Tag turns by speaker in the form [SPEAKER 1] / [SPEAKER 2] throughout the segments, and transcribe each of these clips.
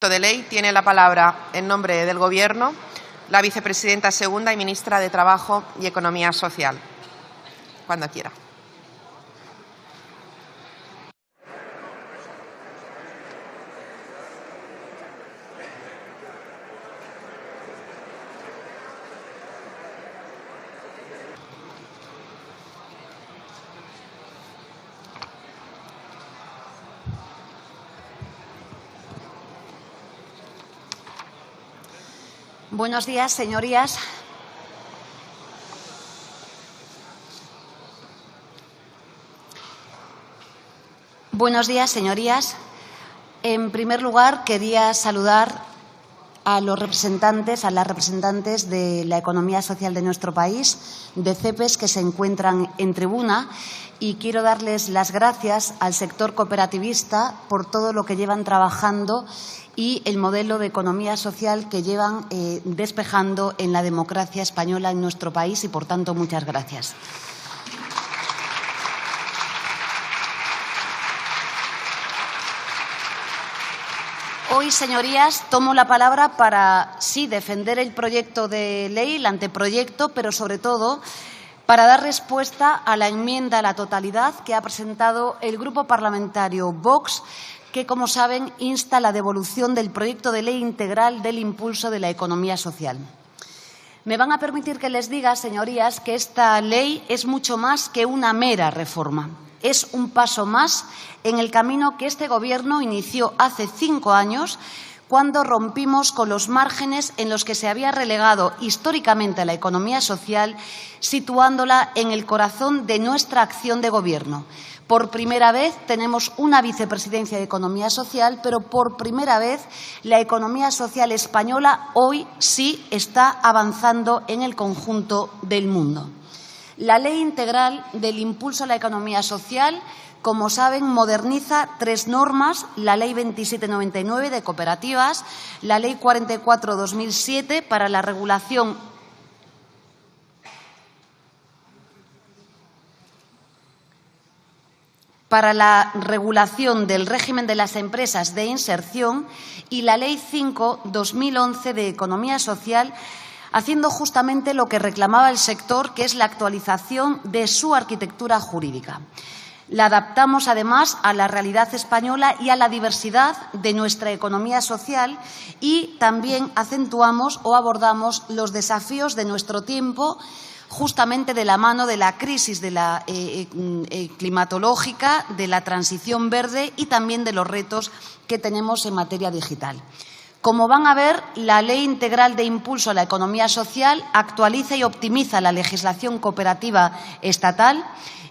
[SPEAKER 1] De ley tiene la palabra, en nombre del Gobierno, la vicepresidenta segunda y ministra de Trabajo y Economía Social. Cuando quiera.
[SPEAKER 2] Buenos días, señorías. Buenos días, señorías. En primer lugar, quería saludar a los representantes, a las representantes de la economía social de nuestro país, de CEPES, que se encuentran en tribuna, y quiero darles las gracias al sector cooperativista por todo lo que llevan trabajando y el modelo de economía social que llevan despejando en la democracia española en nuestro país y, por tanto, muchas gracias. Hoy, señorías, tomo la palabra para, sí, defender el proyecto de ley, el anteproyecto, pero, sobre todo, para dar respuesta a la enmienda a la totalidad que ha presentado el Grupo Parlamentario Vox, que, como saben, insta la devolución del proyecto de ley integral del impulso de la economía social. Me van a permitir que les diga, señorías, que esta ley es mucho más que una mera reforma. Es un paso más en el camino que este Gobierno inició hace 5 años, cuando rompimos con los márgenes en los que se había relegado históricamente a la economía social, situándola en el corazón de nuestra acción de Gobierno. Por primera vez tenemos una vicepresidencia de Economía Social, pero por primera vez la economía social española hoy sí está avanzando en el conjunto del mundo. La Ley Integral del Impulso a la Economía Social, como saben, moderniza 3 normas: la Ley 2799 de cooperativas, la Ley 44/2007 para la regulación del régimen de las empresas de inserción, y la Ley 5/2011 de Economía Social, haciendo justamente lo que reclamaba el sector, que es la actualización de su arquitectura jurídica. La adaptamos, además, a la realidad española y a la diversidad de nuestra economía social, y también acentuamos o abordamos los desafíos de nuestro tiempo, justamente de la mano de la crisis climatológica, de la transición verde y también de los retos que tenemos en materia digital. Como van a ver, la Ley Integral de Impulso a la Economía Social actualiza y optimiza la legislación cooperativa estatal,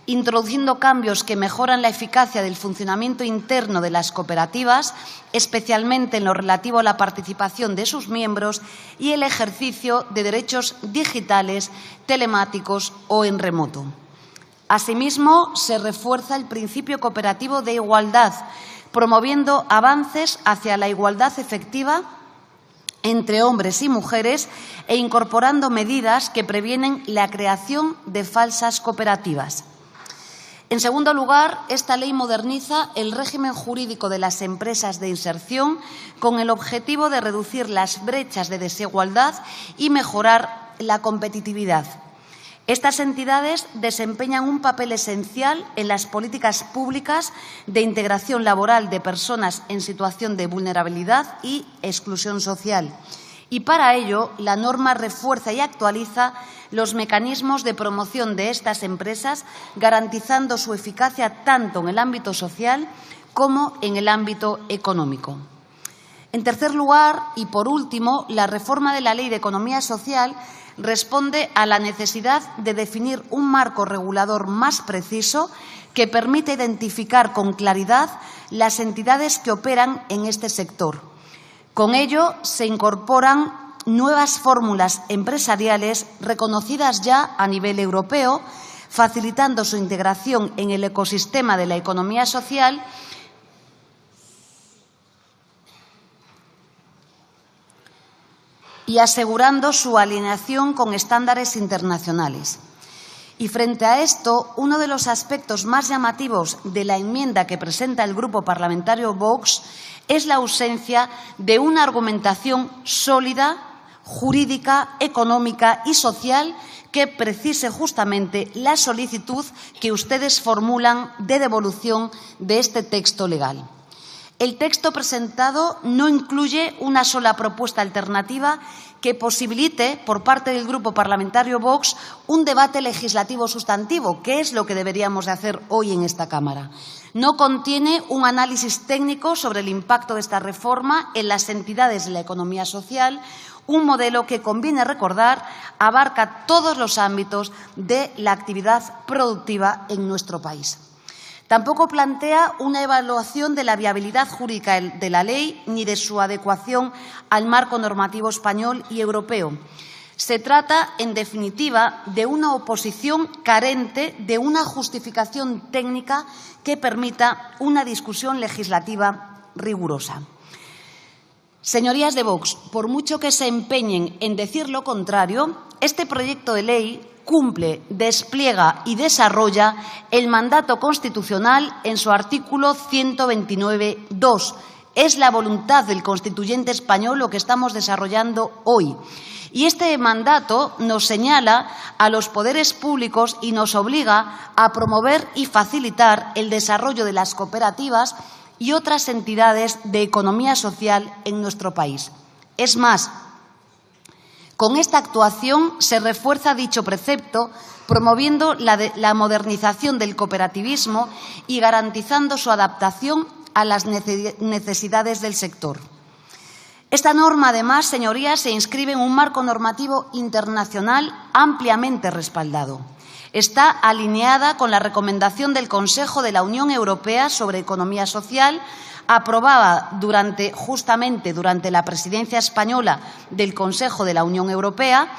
[SPEAKER 2] introduciendo cambios que mejoran la eficacia del funcionamiento interno de las cooperativas, especialmente en lo relativo a la participación de sus miembros y el ejercicio de derechos digitales, telemáticos o en remoto. Asimismo, se refuerza el principio cooperativo de igualdad, promoviendo avances hacia la igualdad efectiva entre hombres y mujeres e incorporando medidas que previenen la creación de falsas cooperativas. En segundo lugar, esta ley moderniza el régimen jurídico de las empresas de inserción con el objetivo de reducir las brechas de desigualdad y mejorar la competitividad. Estas entidades desempeñan un papel esencial en las políticas públicas de integración laboral de personas en situación de vulnerabilidad y exclusión social. Y para ello, la norma refuerza y actualiza los mecanismos de promoción de estas empresas, garantizando su eficacia tanto en el ámbito social como en el ámbito económico. En tercer lugar, y por último, la reforma de la Ley de Economía Social responde a la necesidad de definir un marco regulador más preciso que permita identificar con claridad las entidades que operan en este sector. Con ello, se incorporan nuevas fórmulas empresariales reconocidas ya a nivel europeo, facilitando su integración en el ecosistema de la economía social y asegurando su alineación con estándares internacionales. Y frente a esto, uno de los aspectos más llamativos de la enmienda que presenta el Grupo Parlamentario Vox es la ausencia de una argumentación sólida, jurídica, económica y social que precise justamente la solicitud que ustedes formulan de devolución de este texto legal. El texto presentado no incluye una sola propuesta alternativa que posibilite, por parte del Grupo Parlamentario Vox, un debate legislativo sustantivo, que es lo que deberíamos de hacer hoy en esta Cámara. No contiene un análisis técnico sobre el impacto de esta reforma en las entidades de la economía social, un modelo que, conviene recordar, abarca todos los ámbitos de la actividad productiva en nuestro país. Tampoco plantea una evaluación de la viabilidad jurídica de la ley ni de su adecuación al marco normativo español y europeo. Se trata, en definitiva, de una oposición carente de una justificación técnica que permita una discusión legislativa rigurosa. Señorías de Vox, por mucho que se empeñen en decir lo contrario, este proyecto de ley cumple, despliega y desarrolla el mandato constitucional en su artículo 129.2. Es la voluntad del constituyente español lo que estamos desarrollando hoy. Y este mandato nos señala a los poderes públicos y nos obliga a promover y facilitar el desarrollo de las cooperativas y otras entidades de economía social en nuestro país. Es más, con esta actuación se refuerza dicho precepto, promoviendo la modernización del cooperativismo y garantizando su adaptación a las necesidades del sector. Esta norma, además, señorías, se inscribe en un marco normativo internacional ampliamente respaldado. Está alineada con la recomendación del Consejo de la Unión Europea sobre economía social, aprobada justamente durante la presidencia española del Consejo de la Unión Europea.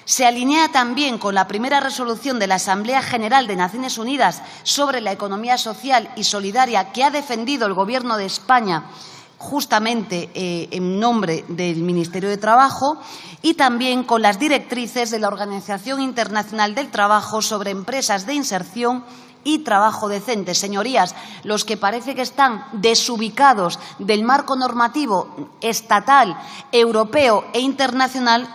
[SPEAKER 2] Se alinea también con la primera resolución de la Asamblea General de Naciones Unidas sobre la economía social y solidaria que ha defendido el Gobierno de España justamente en nombre del Ministerio de Trabajo, y también con las directrices de la Organización Internacional del Trabajo sobre empresas de inserción y trabajo decente. Señorías, los que parece que están desubicados del marco normativo estatal, europeo e internacional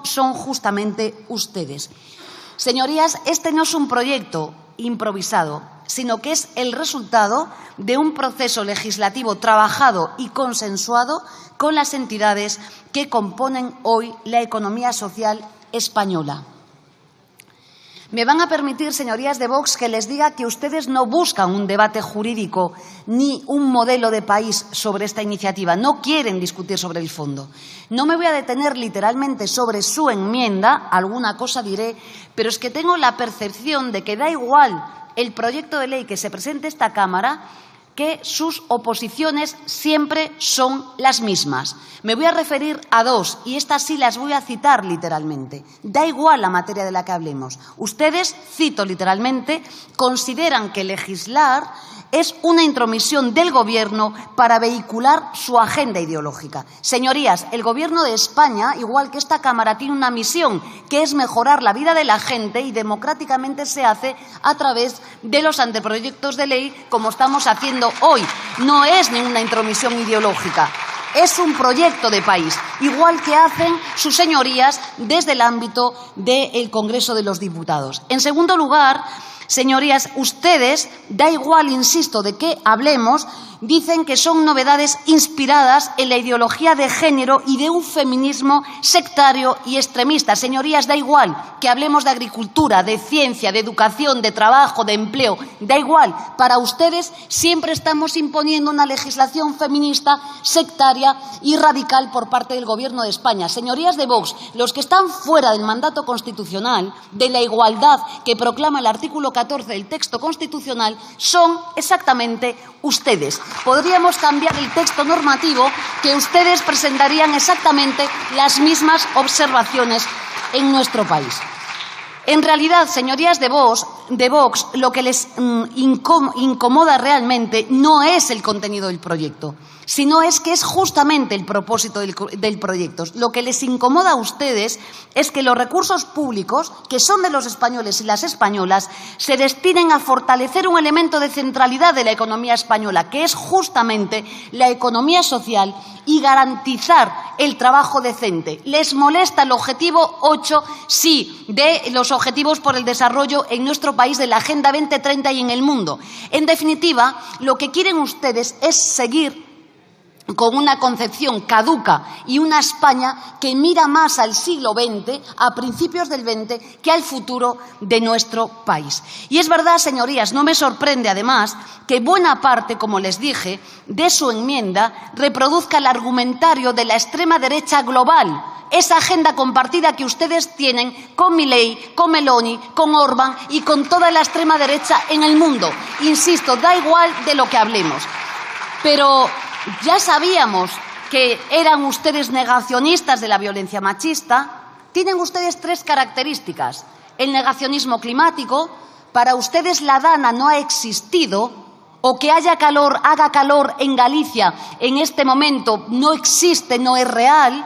[SPEAKER 2] son justamente ustedes. Señorías, este no es un proyecto improvisado, sino que es el resultado de un proceso legislativo trabajado y consensuado con las entidades que componen hoy la economía social española. Me van a permitir, señorías de Vox, que les diga que ustedes no buscan un debate jurídico ni un modelo de país sobre esta iniciativa. No quieren discutir sobre el fondo. No me voy a detener literalmente sobre su enmienda, alguna cosa diré, pero es que tengo la percepción de que da igual el proyecto de ley que se presente a esta Cámara, que sus oposiciones siempre son las mismas. Me voy a referir a dos, y estas sí las voy a citar literalmente. Da igual la materia de la que hablemos. Ustedes, cito literalmente, consideran que legislar es una intromisión del Gobierno para vehicular su agenda ideológica. Señorías, el Gobierno de España, igual que esta Cámara, tiene una misión, que es mejorar la vida de la gente, y democráticamente se hace a través de los anteproyectos de ley, como estamos haciendo hoy. No es ninguna intromisión ideológica. Es un proyecto de país, igual que hacen sus señorías desde el ámbito del Congreso de los Diputados. En segundo lugar, señorías, ustedes, da igual, insisto, de qué hablemos, dicen que son novedades inspiradas en la ideología de género y de un feminismo sectario y extremista. Señorías, da igual que hablemos de agricultura, de ciencia, de educación, de trabajo, de empleo. Da igual. Para ustedes siempre estamos imponiendo una legislación feminista, sectaria y radical por parte del Gobierno de España. Señorías de Vox, los que están fuera del mandato constitucional, de la igualdad que proclama el artículo 14 del texto constitucional, son exactamente ustedes. Podríamos cambiar el texto normativo, que ustedes presentarían exactamente las mismas observaciones en nuestro país. En realidad, señorías de Vox, de Vox lo que les incomoda realmente no es el contenido del proyecto, sino es que es justamente el propósito del proyecto. Lo que les incomoda a ustedes es que los recursos públicos, que son de los españoles y las españolas, se destinen a fortalecer un elemento de centralidad de la economía española, que es justamente la economía social, y garantizar el trabajo decente. ¿Les molesta el objetivo 8? Sí, de los objetivos por el desarrollo en nuestro país de la Agenda 2030 y en el mundo. En definitiva, lo que quieren ustedes es seguir con una concepción caduca y una España que mira más al siglo XX, a principios del XX, que al futuro de nuestro país. Y es verdad, señorías, no me sorprende además que buena parte, como les dije, de su enmienda reproduzca el argumentario de la extrema derecha global, esa agenda compartida que ustedes tienen con Milei, con Meloni, con Orbán y con toda la extrema derecha en el mundo. Insisto, da igual de lo que hablemos. Pero ya sabíamos que eran ustedes negacionistas de la violencia machista. Tienen ustedes 3 características. El negacionismo climático. Para ustedes la Dana no ha existido, o que haga calor en Galicia en este momento no existe, no es real.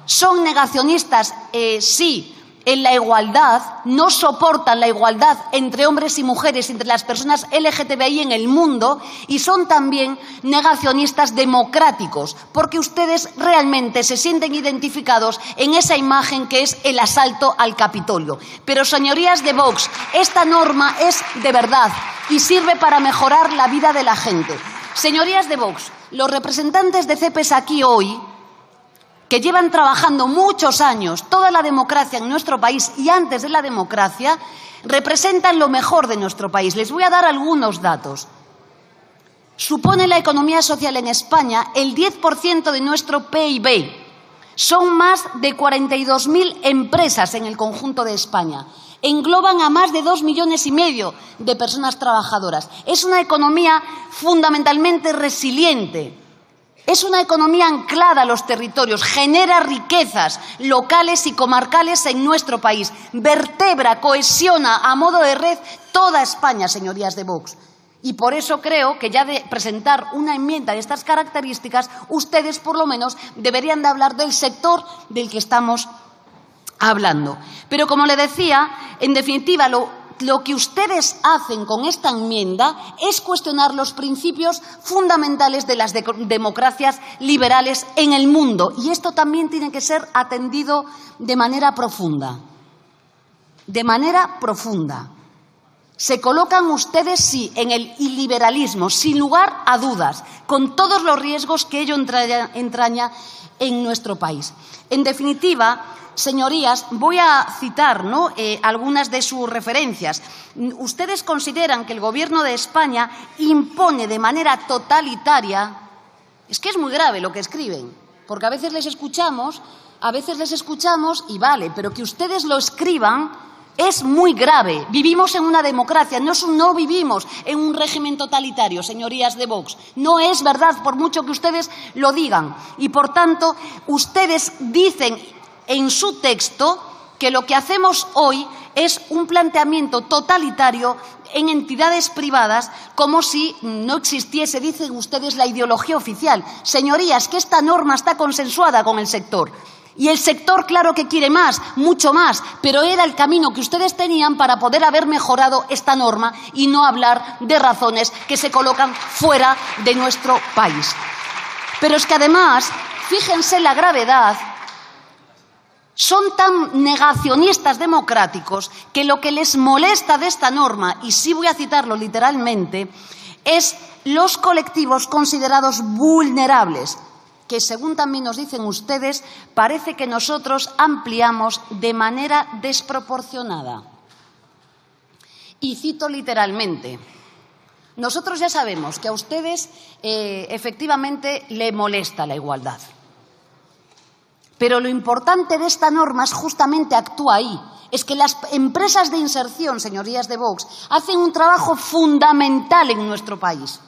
[SPEAKER 2] Son negacionistas, sí, en la igualdad, no soportan la igualdad entre hombres y mujeres, entre las personas LGTBI en el mundo, y son también negacionistas democráticos, porque ustedes realmente se sienten identificados en esa imagen que es el asalto al Capitolio. Pero, señorías de Vox, esta norma es de verdad y sirve para mejorar la vida de la gente. Señorías de Vox, los representantes de CEPES aquí hoy, que llevan trabajando muchos años toda la democracia en nuestro país y antes de la democracia, representan lo mejor de nuestro país. Les voy a dar algunos datos. Supone la economía social en España el 10% de nuestro PIB. Son más de 42.000 empresas en el conjunto de España. Engloban a más de 2,5 millones de personas trabajadoras. Es una economía fundamentalmente resiliente. Es una economía anclada a los territorios, genera riquezas locales y comarcales en nuestro país, vertebra, cohesiona a modo de red toda España, señorías de Vox. Y por eso creo que ya de presentar una enmienda de estas características, ustedes por lo menos deberían de hablar del sector del que estamos hablando. Pero como le decía, en definitiva, lo que ustedes hacen con esta enmienda es cuestionar los principios fundamentales de las democracias liberales en el mundo. Y esto también tiene que ser atendido de manera profunda. De manera profunda. Se colocan ustedes, sí, en el iliberalismo, sin lugar a dudas, con todos los riesgos que ello entraña en nuestro país. En definitiva, señorías, voy a citar algunas de sus referencias. Ustedes consideran que el Gobierno de España impone de manera totalitaria. Es que es muy grave lo que escriben, porque a veces les escuchamos y vale, pero que ustedes lo escriban es muy grave. Vivimos en una democracia, no vivimos en un régimen totalitario, señorías de Vox. No es verdad, por mucho que ustedes lo digan. Y, por tanto, ustedes dicen en su texto que lo que hacemos hoy es un planteamiento totalitario en entidades privadas, como si no existiese, dicen ustedes, la ideología oficial. Señorías, que esta norma está consensuada con el sector. Y el sector, claro que quiere más, mucho más, pero era el camino que ustedes tenían para poder haber mejorado esta norma y no hablar de razones que se colocan fuera de nuestro país. Pero es que además, fíjense la gravedad, son tan negacionistas democráticos que lo que les molesta de esta norma, y sí voy a citarlo literalmente, es los colectivos considerados vulnerables, que según también nos dicen ustedes, parece que nosotros ampliamos de manera desproporcionada. Y cito literalmente, nosotros ya sabemos que a ustedes efectivamente le molesta la igualdad. Pero lo importante de esta norma es justamente actúa ahí. Es que las empresas de inserción, señorías de Vox, hacen un trabajo fundamental en nuestro país.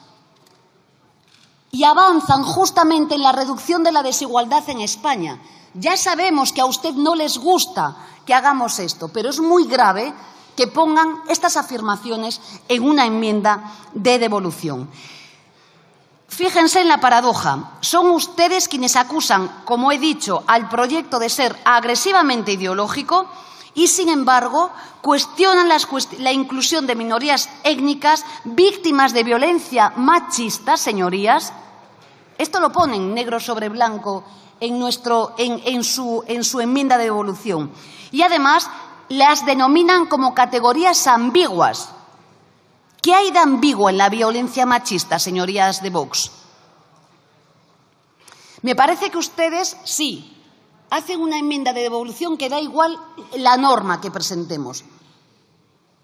[SPEAKER 2] Y avanzan justamente en la reducción de la desigualdad en España. Ya sabemos que a usted no les gusta que hagamos esto, pero es muy grave que pongan estas afirmaciones en una enmienda de devolución. Fíjense en la paradoja. Son ustedes quienes acusan, como he dicho, al proyecto de ser agresivamente ideológico y, sin embargo, cuestionan la inclusión de minorías étnicas víctimas de violencia machista, señorías. Esto lo ponen negro sobre blanco en su enmienda de devolución. Y, además, las denominan como categorías ambiguas. ¿Qué hay de ambiguo en la violencia machista, señorías de Vox? Me parece que ustedes, sí, hacen una enmienda de devolución que da igual la norma que presentemos,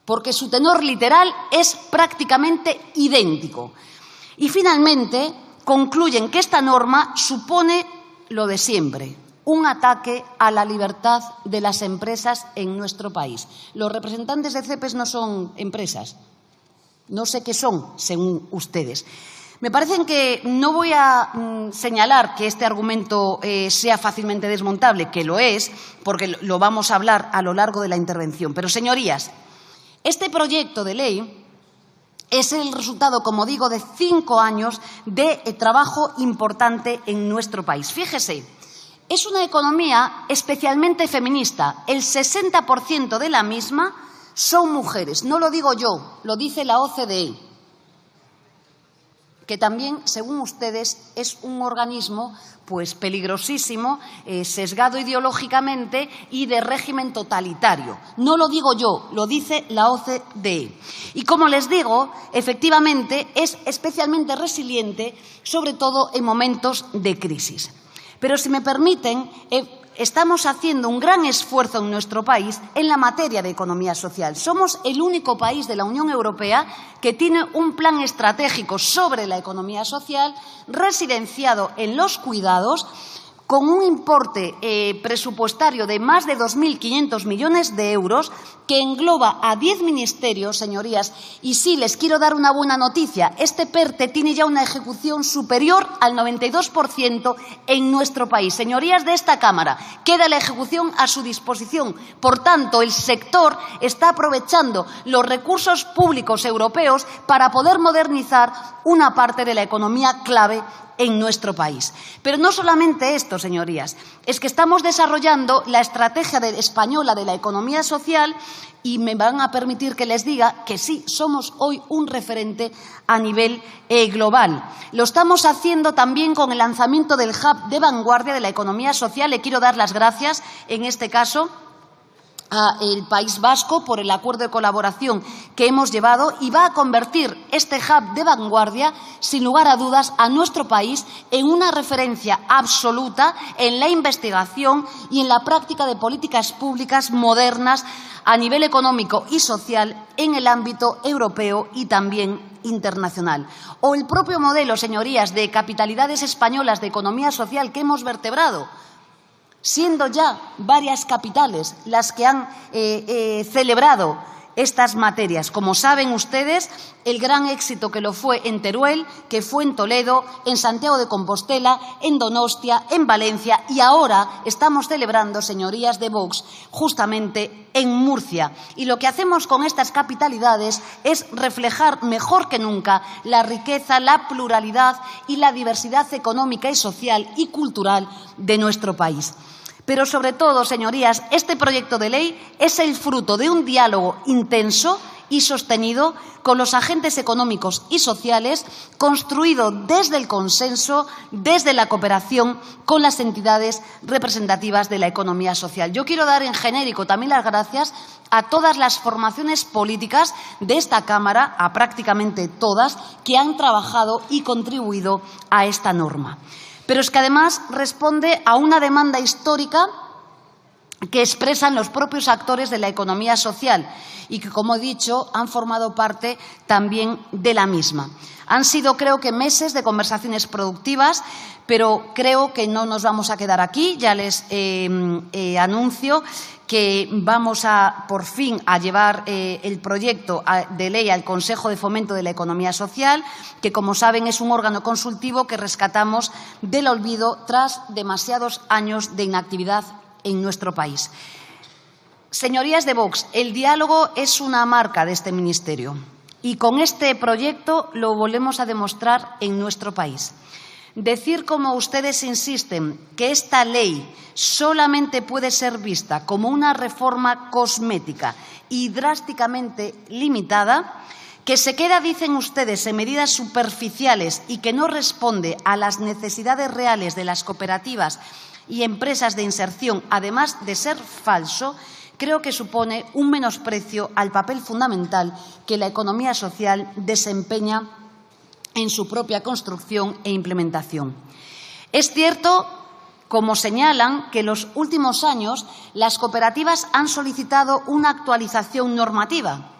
[SPEAKER 2] porque su tenor literal es prácticamente idéntico. Y, finalmente, concluyen que esta norma supone lo de siempre, un ataque a la libertad de las empresas en nuestro país. Los representantes de CEPES no son empresas. No sé qué son, según ustedes. Me parece que no voy a señalar que este argumento sea fácilmente desmontable, que lo es, porque lo vamos a hablar a lo largo de la intervención. Pero, señorías, este proyecto de ley es el resultado, como digo, de 5 años de trabajo importante en nuestro país. Fíjese, es una economía especialmente feminista. El 60% de la misma son mujeres. No lo digo yo, lo dice la OCDE, que también, según ustedes, es un organismo pues peligrosísimo, sesgado ideológicamente y de régimen totalitario. No lo digo yo, lo dice la OCDE. Y, como les digo, efectivamente es especialmente resiliente, sobre todo en momentos de crisis. Pero, si me permiten, estamos haciendo un gran esfuerzo en nuestro país en la materia de economía social. Somos el único país de la Unión Europea que tiene un plan estratégico sobre la economía social residenciado en los cuidados, con un importe presupuestario de más de 2.500 millones de euros, que engloba a 10 ministerios, señorías. Y sí, les quiero dar una buena noticia. Este PERTE tiene ya una ejecución superior al 92% en nuestro país. Señorías de esta Cámara, queda la ejecución a su disposición. Por tanto, el sector está aprovechando los recursos públicos europeos para poder modernizar una parte de la economía clave en nuestro país. Pero no solamente esto, señorías, es que estamos desarrollando la estrategia española de la economía social y me van a permitir que les diga que sí, somos hoy un referente a nivel global. Lo estamos haciendo también con el lanzamiento del Hub de vanguardia de la economía social. Le quiero dar las gracias, en este caso, al País Vasco por el acuerdo de colaboración que hemos llevado, y va a convertir este hub de vanguardia, sin lugar a dudas, a nuestro país en una referencia absoluta en la investigación y en la práctica de políticas públicas modernas a nivel económico y social en el ámbito europeo y también internacional. O el propio modelo, señorías, de capitalidades españolas de economía social que hemos vertebrado, siendo ya varias capitales las que han celebrado estas materias. Como saben ustedes, el gran éxito que lo fue en Teruel, que fue en Toledo, en Santiago de Compostela, en Donostia, en Valencia, y ahora estamos celebrando, señorías de Vox, justamente en Murcia. Y lo que hacemos con estas capitalidades es reflejar mejor que nunca la riqueza, la pluralidad y la diversidad económica y social y cultural de nuestro país. Pero, sobre todo, señorías, este proyecto de ley es el fruto de un diálogo intenso y sostenido con los agentes económicos y sociales, construido desde el consenso, desde la cooperación con las entidades representativas de la economía social. Yo quiero dar en genérico también las gracias a todas las formaciones políticas de esta Cámara, a prácticamente todas, que han trabajado y contribuido a esta norma. Pero es que, además, responde a una demanda histórica que expresan los propios actores de la economía social y que, como he dicho, han formado parte también de la misma. Han sido, creo que, meses de conversaciones productivas, pero creo que no nos vamos a quedar aquí. Ya les anuncio que vamos a, por fin, a llevar el proyecto de ley al Consejo de Fomento de la Economía Social, que, como saben, es un órgano consultivo que rescatamos del olvido tras demasiados años de inactividad en nuestro país. Señorías de Vox, el diálogo es una marca de este ministerio y con este proyecto lo volvemos a demostrar en nuestro país. Decir, como ustedes insisten, que esta ley solamente puede ser vista como una reforma cosmética y drásticamente limitada, que se queda, dicen ustedes, en medidas superficiales y que no responde a las necesidades reales de las cooperativas y empresas de inserción, además de ser falso, creo que supone un menosprecio al papel fundamental que la economía social desempeña en su propia construcción e implementación. Es cierto, como señalan, que en los últimos años las cooperativas han solicitado una actualización normativa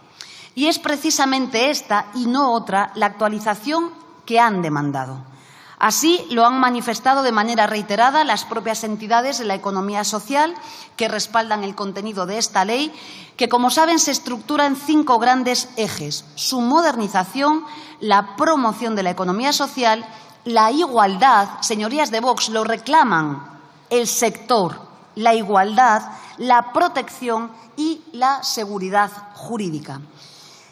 [SPEAKER 2] y es precisamente esta y no otra la actualización que han demandado. Así lo han manifestado de manera reiterada las propias entidades de la economía social que respaldan el contenido de esta ley, que, como saben, se estructura en 5 grandes ejes: su modernización, la promoción de la economía social, la igualdad. Señorías de Vox, lo reclaman el sector: la igualdad, la protección y la seguridad jurídica.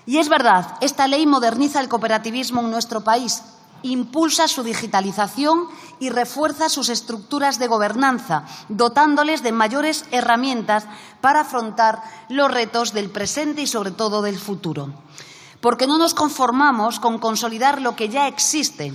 [SPEAKER 2] Y es verdad, esta ley moderniza el cooperativismo en nuestro país, impulsa su digitalización y refuerza sus estructuras de gobernanza, dotándoles de mayores herramientas para afrontar los retos del presente y, sobre todo, del futuro. Porque no nos conformamos con consolidar lo que ya existe.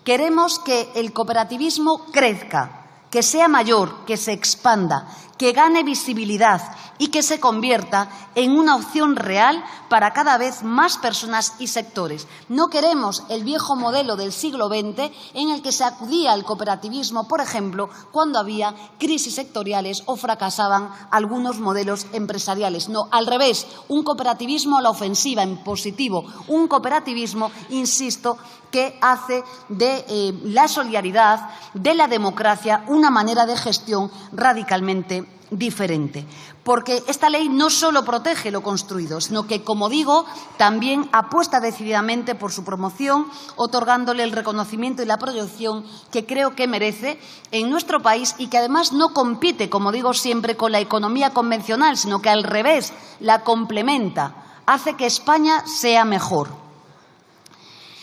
[SPEAKER 2] Queremos que el cooperativismo crezca, que sea mayor, que se expanda, que gane visibilidad y que se convierta en una opción real para cada vez más personas y sectores. No queremos el viejo modelo del siglo XX en el que se acudía al cooperativismo, por ejemplo, cuando había crisis sectoriales o fracasaban algunos modelos empresariales. No, al revés, un cooperativismo a la ofensiva, en positivo, un cooperativismo, insisto, que hace de la solidaridad, de la democracia, una manera de gestión radicalmente diferente. Porque esta ley no solo protege lo construido, sino que, como digo, también apuesta decididamente por su promoción, otorgándole el reconocimiento y la proyección que creo que merece en nuestro país y que además no compite, como digo siempre, con la economía convencional, sino que al revés, la complementa, hace que España sea mejor.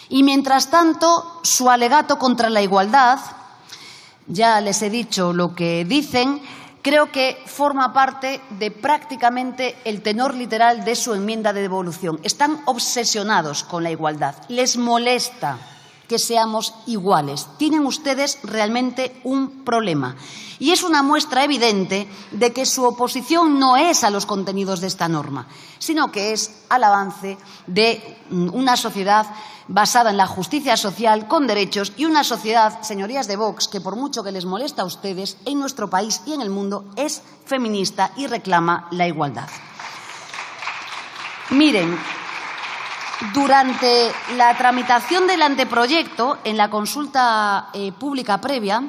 [SPEAKER 2] Y mientras tanto, su alegato contra la igualdad, ya les he dicho lo que dicen, creo que forma parte de prácticamente el tenor literal de su enmienda de devolución. Están obsesionados con la igualdad. Les molesta que seamos iguales. Tienen ustedes realmente un problema. Y es una muestra evidente de que su oposición no es a los contenidos de esta norma, sino que es al avance de una sociedad basada en la justicia social, con derechos, y una sociedad, señorías de Vox, que por mucho que les molesta a ustedes, en nuestro país y en el mundo es feminista y reclama la igualdad. Miren, durante la tramitación del anteproyecto, en la consulta pública previa,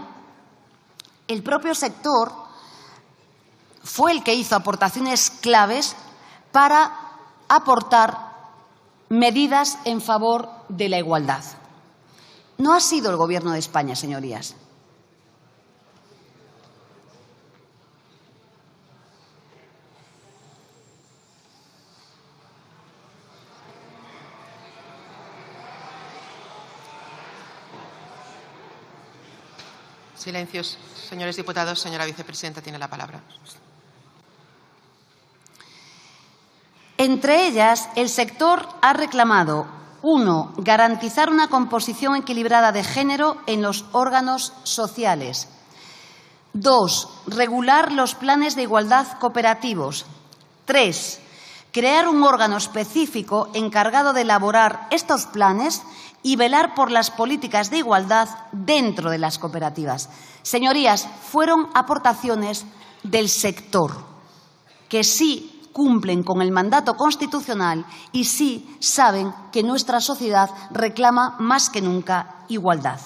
[SPEAKER 2] el propio sector fue el que hizo aportaciones claves para aportar medidas en favor de la igualdad. No ha sido el Gobierno de España, señorías.
[SPEAKER 1] Silencios, señores diputados. Señora vicepresidenta, tiene la palabra.
[SPEAKER 2] Entre ellas, el sector ha reclamado: 1. Garantizar una composición equilibrada de género en los órganos sociales. 2. Regular los planes de igualdad cooperativos. 3. Crear un órgano específico encargado de elaborar estos planes y velar por las políticas de igualdad dentro de las cooperativas. Señorías, fueron aportaciones del sector, que sí cumplen con el mandato constitucional y sí saben que nuestra sociedad reclama más que nunca igualdad.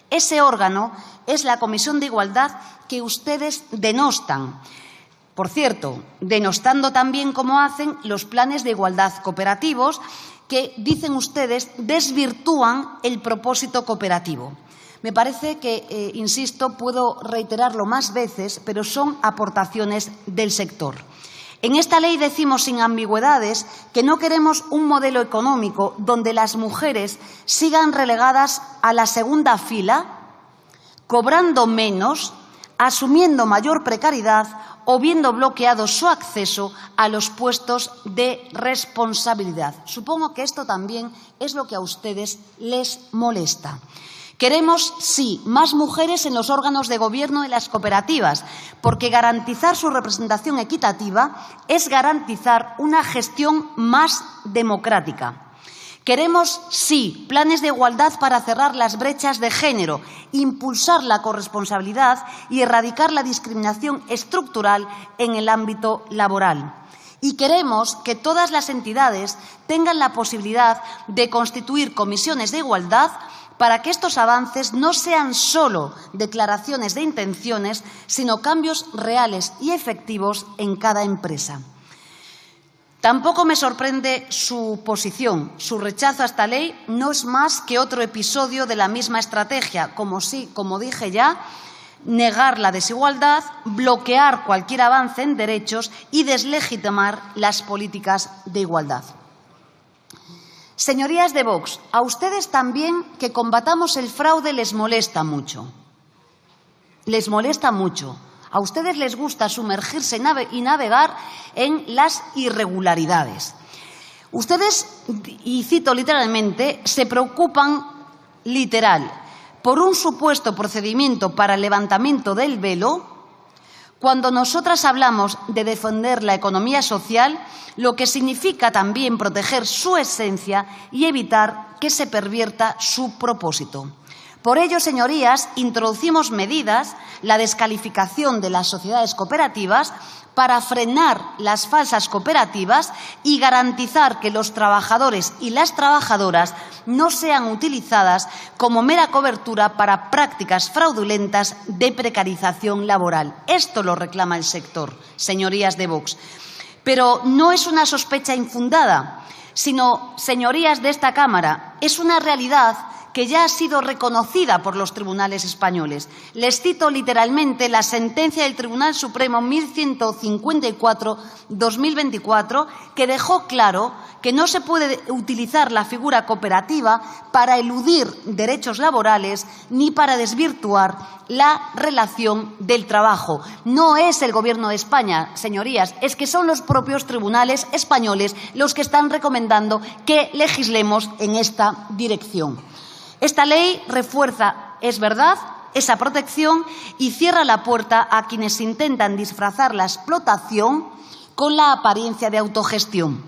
[SPEAKER 2] Ese órgano es la Comisión de Igualdad que ustedes denostan. Por cierto, denostando también, como hacen, los planes de igualdad cooperativos que, dicen ustedes, desvirtúan el propósito cooperativo. Me parece que, insisto, puedo reiterarlo más veces, pero son aportaciones del sector. En esta ley decimos sin ambigüedades que no queremos un modelo económico donde las mujeres sigan relegadas a la segunda fila, cobrando menos, asumiendo mayor precariedad o viendo bloqueado su acceso a los puestos de responsabilidad. Supongo que esto también es lo que a ustedes les molesta. Queremos, sí, más mujeres en los órganos de gobierno de las cooperativas, porque garantizar su representación equitativa es garantizar una gestión más democrática. Queremos, sí, planes de igualdad para cerrar las brechas de género, impulsar la corresponsabilidad y erradicar la discriminación estructural en el ámbito laboral. Y queremos que todas las entidades tengan la posibilidad de constituir comisiones de igualdad para que estos avances no sean solo declaraciones de intenciones, sino cambios reales y efectivos en cada empresa. Tampoco me sorprende su posición. Su rechazo a esta ley no es más que otro episodio de la misma estrategia, como dije ya, negar la desigualdad, bloquear cualquier avance en derechos y deslegitimar las políticas de igualdad. Señorías de Vox, a ustedes también que combatamos el fraude les molesta mucho. Les molesta mucho. A ustedes les gusta sumergirse y navegar en las irregularidades. Ustedes, y cito literalmente, se preocupan por un supuesto procedimiento para el levantamiento del velo, cuando nosotras hablamos de defender la economía social, lo que significa también proteger su esencia y evitar que se pervierta su propósito. Por ello, señorías, introducimos medidas, la descalificación de las sociedades cooperativas, para frenar las falsas cooperativas y garantizar que los trabajadores y las trabajadoras no sean utilizadas como mera cobertura para prácticas fraudulentas de precarización laboral. Esto lo reclama el sector, señorías de Vox. Pero no es una sospecha infundada, sino, señorías de esta Cámara, es una realidad que ya ha sido reconocida por los tribunales españoles. Les cito literalmente la sentencia del Tribunal Supremo 1154/2024, que dejó claro que no se puede utilizar la figura cooperativa para eludir derechos laborales ni para desvirtuar la relación del trabajo. No es el Gobierno de España, señorías, es que son los propios tribunales españoles los que están recomendando que legislemos en esta dirección. Esta ley refuerza, es verdad, esa protección y cierra la puerta a quienes intentan disfrazar la explotación con la apariencia de autogestión.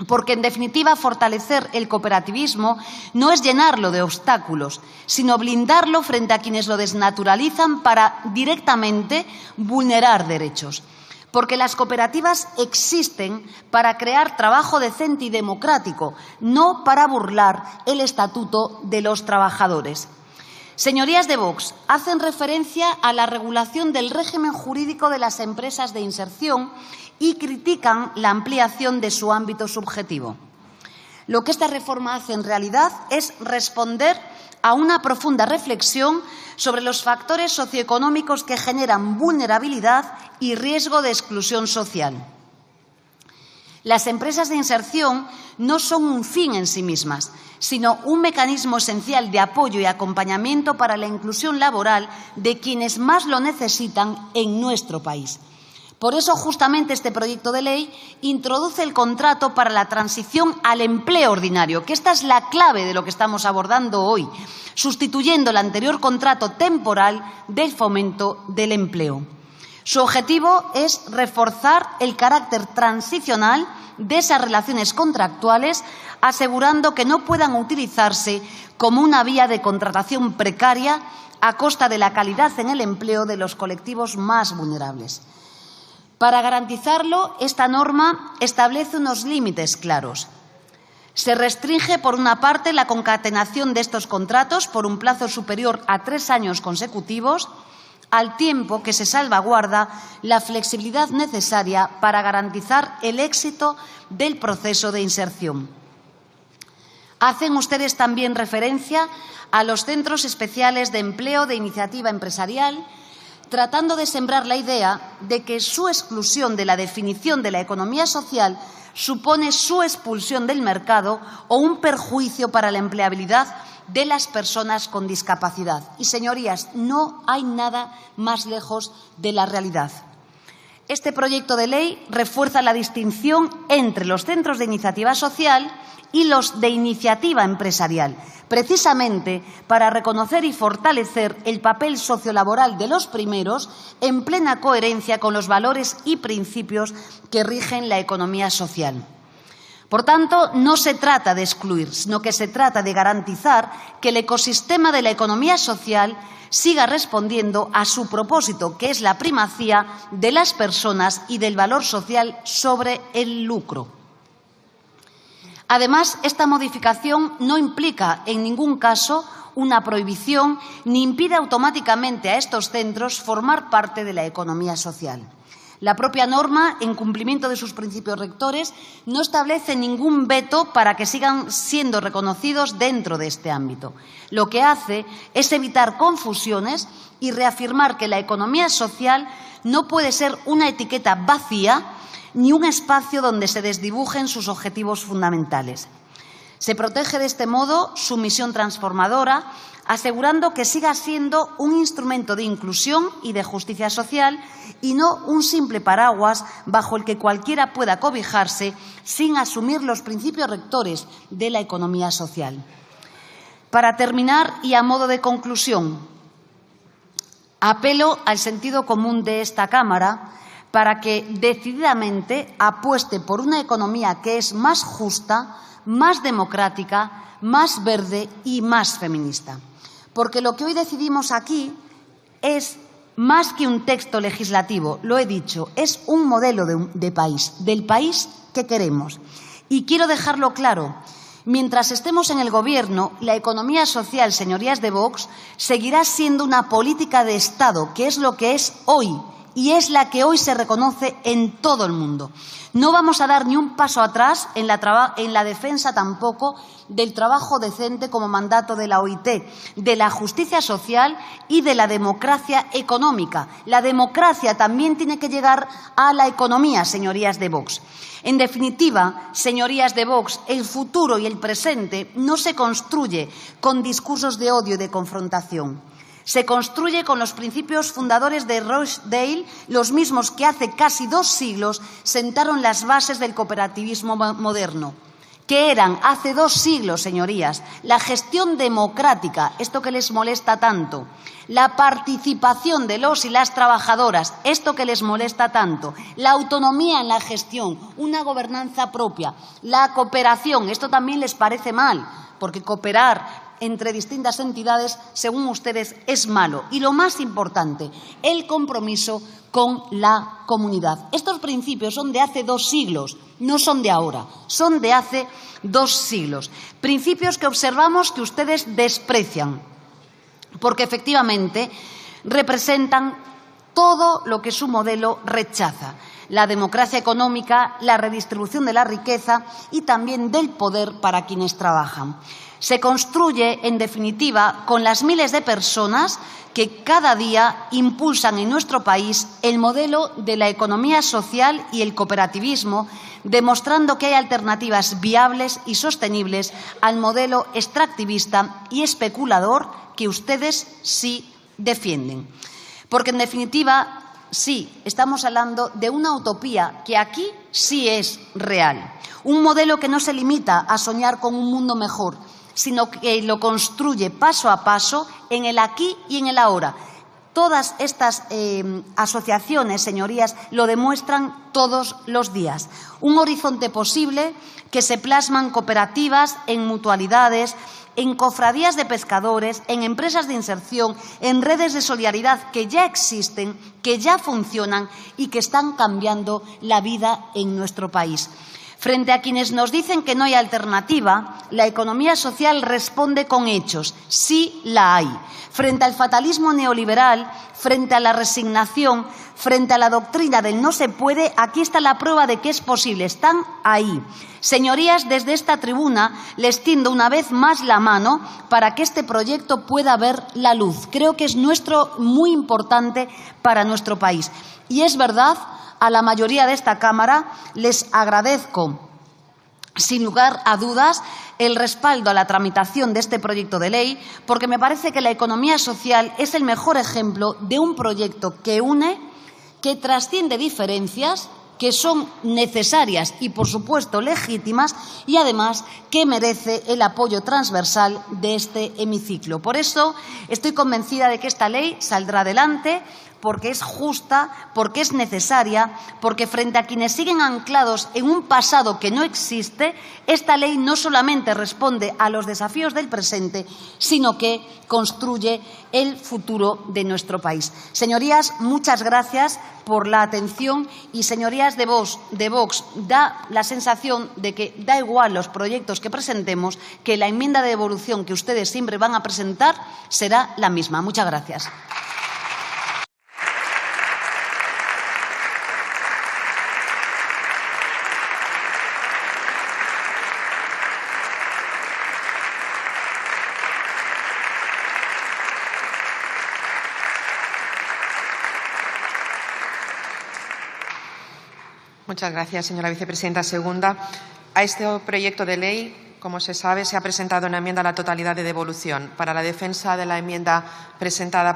[SPEAKER 2] Porque, en definitiva, fortalecer el cooperativismo no es llenarlo de obstáculos, sino blindarlo frente a quienes lo desnaturalizan para directamente vulnerar derechos. Porque las cooperativas existen para crear trabajo decente y democrático, no para burlar el estatuto de los trabajadores. Señorías de Vox, hacen referencia a la regulación del régimen jurídico de las empresas de inserción y critican la ampliación de su ámbito subjetivo. Lo que esta reforma hace en realidad es responder a una profunda reflexión sobre los factores socioeconómicos que generan vulnerabilidad y riesgo de exclusión social. Las empresas de inserción no son un fin en sí mismas, sino un mecanismo esencial de apoyo y acompañamiento para la inclusión laboral de quienes más lo necesitan en nuestro país. Por eso, justamente, este proyecto de ley introduce el contrato para la transición al empleo ordinario, que esta es la clave de lo que estamos abordando hoy, sustituyendo el anterior contrato temporal del fomento del empleo. Su objetivo es reforzar el carácter transicional de esas relaciones contractuales, asegurando que no puedan utilizarse como una vía de contratación precaria a costa de la calidad en el empleo de los colectivos más vulnerables. Para garantizarlo, esta norma establece unos límites claros. Se restringe, por una parte, la concatenación de estos contratos por un plazo superior a 3 años consecutivos, al tiempo que se salvaguarda la flexibilidad necesaria para garantizar el éxito del proceso de inserción. Hacen ustedes también referencia a los centros especiales de empleo de iniciativa empresarial, tratando de sembrar la idea de que su exclusión de la definición de la economía social supone su expulsión del mercado o un perjuicio para la empleabilidad de las personas con discapacidad. Y, señorías, no hay nada más lejos de la realidad. Este proyecto de ley refuerza la distinción entre los centros de iniciativa social y los de iniciativa empresarial, precisamente para reconocer y fortalecer el papel sociolaboral de los primeros en plena coherencia con los valores y principios que rigen la economía social. Por tanto, no se trata de excluir, sino que se trata de garantizar que el ecosistema de la economía social siga respondiendo a su propósito, que es la primacía de las personas y del valor social sobre el lucro. Además, esta modificación no implica en ningún caso una prohibición ni impide automáticamente a estos centros formar parte de la economía social. La propia norma, en cumplimiento de sus principios rectores, no establece ningún veto para que sigan siendo reconocidos dentro de este ámbito. Lo que hace es evitar confusiones y reafirmar que la economía social no puede ser una etiqueta vacía ni un espacio donde se desdibujen sus objetivos fundamentales. Se protege de este modo su misión transformadora, asegurando que siga siendo un instrumento de inclusión y de justicia social y no un simple paraguas bajo el que cualquiera pueda cobijarse sin asumir los principios rectores de la economía social. Para terminar y a modo de conclusión, apelo al sentido común de esta Cámara para que decididamente apueste por una economía que es más justa, más democrática, más verde y más feminista. Porque lo que hoy decidimos aquí es más que un texto legislativo, lo he dicho, es un modelo de país, del país que queremos. Y quiero dejarlo claro, mientras estemos en el Gobierno, la economía social, señorías de Vox, seguirá siendo una política de Estado, que es lo que es hoy, y es la que hoy se reconoce en todo el mundo. No vamos a dar ni un paso atrás en la defensa tampoco del trabajo decente como mandato de la OIT, de la justicia social y de la democracia económica. La democracia también tiene que llegar a la economía, señorías de Vox. En definitiva, señorías de Vox, el futuro y el presente no se construye con discursos de odio y de confrontación. Se construye con los principios fundadores de Rochdale, los mismos que hace casi 2 siglos sentaron las bases del cooperativismo moderno. ¿Qué eran hace 2 siglos, señorías? La gestión democrática, esto que les molesta tanto. La participación de los y las trabajadoras, esto que les molesta tanto. La autonomía en la gestión, una gobernanza propia. La cooperación, esto también les parece mal, porque cooperar entre distintas entidades, según ustedes, es malo. Y lo más importante, el compromiso con la comunidad. Estos principios son de hace 2 siglos, no son de ahora, son de hace 2 siglos. Principios que observamos que ustedes desprecian, porque efectivamente representan todo lo que su modelo rechaza. La democracia económica, la redistribución de la riqueza y también del poder para quienes trabajan. Se construye, en definitiva, con las miles de personas que cada día impulsan en nuestro país el modelo de la economía social y el cooperativismo, demostrando que hay alternativas viables y sostenibles al modelo extractivista y especulador que ustedes sí defienden. Porque, en definitiva, sí, estamos hablando de una utopía que aquí sí es real. Un modelo que no se limita a soñar con un mundo mejor, sino que lo construye paso a paso en el aquí y en el ahora. Todas estas asociaciones, señorías, lo demuestran todos los días. Un horizonte posible que se plasman cooperativas, en mutualidades, en cofradías de pescadores, en empresas de inserción, en redes de solidaridad que ya existen, que ya funcionan y que están cambiando la vida en nuestro país. Frente a quienes nos dicen que no hay alternativa, la economía social responde con hechos. Sí la hay. Frente al fatalismo neoliberal, frente a la resignación, frente a la doctrina del no se puede, aquí está la prueba de que es posible. Están ahí. Señorías, desde esta tribuna les tiendo una vez más la mano para que este proyecto pueda ver la luz. Creo que es muy importante para nuestro país. Y es verdad, a la mayoría de esta Cámara les agradezco, sin lugar a dudas, el respaldo a la tramitación de este proyecto de ley, porque me parece que la economía social es el mejor ejemplo de un proyecto que une, que trasciende diferencias, que son necesarias y, por supuesto, legítimas, y además que merece el apoyo transversal de este hemiciclo. Por eso estoy convencida de que esta ley saldrá adelante, porque es justa, porque es necesaria, porque frente a quienes siguen anclados en un pasado que no existe, esta ley no solamente responde a los desafíos del presente, sino que construye el futuro de nuestro país. Señorías, muchas gracias por la atención y, señorías de Vox, da la sensación de que da igual los proyectos que presentemos, que la enmienda de devolución que ustedes siempre van a presentar será la misma. Muchas gracias.
[SPEAKER 1] Muchas gracias, señora vicepresidenta segunda. A este proyecto de ley, como se sabe, se ha presentado una enmienda a la totalidad de devolución. Para la defensa de la enmienda presentada